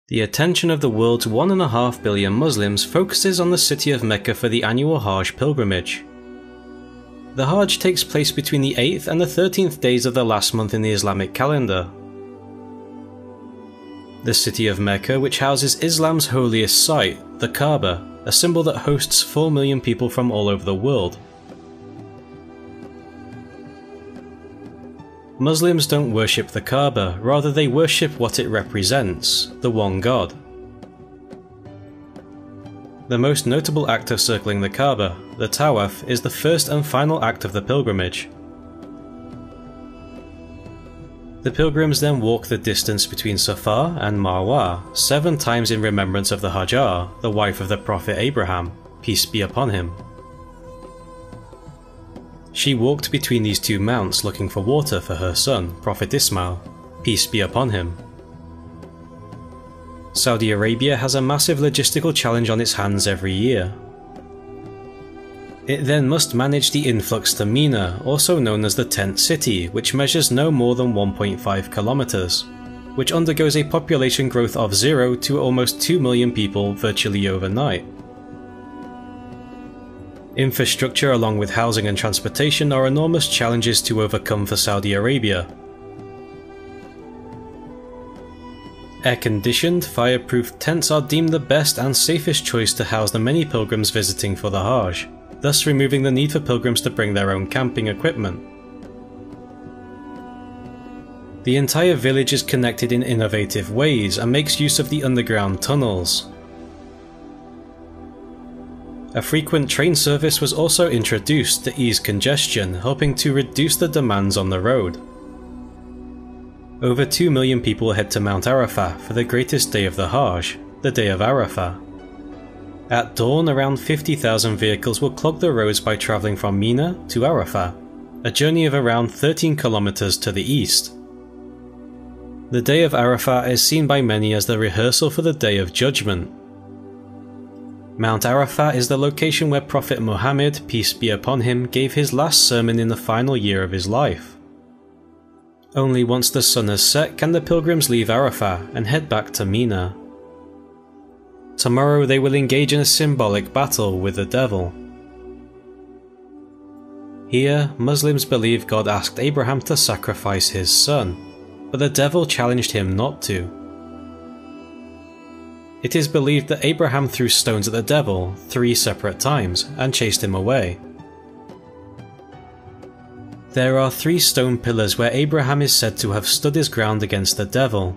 The attention of the world's 1.5 billion Muslims focuses on the city of Mecca for the annual Hajj pilgrimage. The Hajj takes place between the 8th and the 13th days of the last month in the Islamic calendar. The city of Mecca, which houses Islam's holiest site, the Kaaba, a symbol that hosts 4 million people from all over the world. Muslims don't worship the Kaaba, rather they worship what it represents, the one God. The most notable act of circling the Kaaba, the Tawaf, is the first and final act of the pilgrimage. The pilgrims then walk the distance between Safa and Marwa 7 times in remembrance of the Hajar, the wife of the Prophet Abraham, peace be upon him. She walked between these two mounts looking for water for her son, Prophet Ismail, peace be upon him. Saudi Arabia has a massive logistical challenge on its hands every year. It then must manage the influx to Mina, also known as the Tent City, which measures no more than 1.5 kilometers, which undergoes a population growth of 0 to almost 2 million people virtually overnight. Infrastructure along with housing and transportation are enormous challenges to overcome for Saudi Arabia. Air-conditioned, fireproof tents are deemed the best and safest choice to house the many pilgrims visiting for the Hajj, thus removing the need for pilgrims to bring their own camping equipment. The entire village is connected in innovative ways and makes use of the underground tunnels. A frequent train service was also introduced to ease congestion, helping to reduce the demands on the road. Over 2 million people head to Mount Arafah for the greatest day of the Hajj, the day of Arafah. At dawn, around 50,000 vehicles will clog the roads by travelling from Mina to Arafah, a journey of around 13 kilometers to the east. The day of Arafah is seen by many as the rehearsal for the Day of Judgment. Mount Arafah is the location where Prophet Muhammad, peace be upon him, gave his last sermon in the final year of his life. Only once the sun has set can the pilgrims leave Arafah and head back to Mina. Tomorrow they will engage in a symbolic battle with the devil. Here, Muslims believe God asked Abraham to sacrifice his son, but the devil challenged him not to. It is believed that Abraham threw stones at the devil 3 separate times and chased him away. There are 3 stone pillars where Abraham is said to have stood his ground against the devil.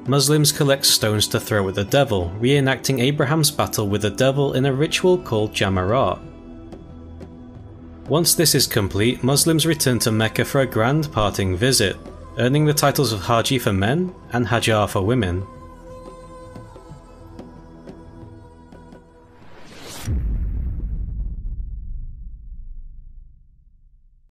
Muslims collect stones to throw at the devil, reenacting Abraham's battle with the devil in a ritual called Jamarat. Once this is complete, Muslims return to Mecca for a grand parting visit, earning the titles of Haji for men and Hajar for women.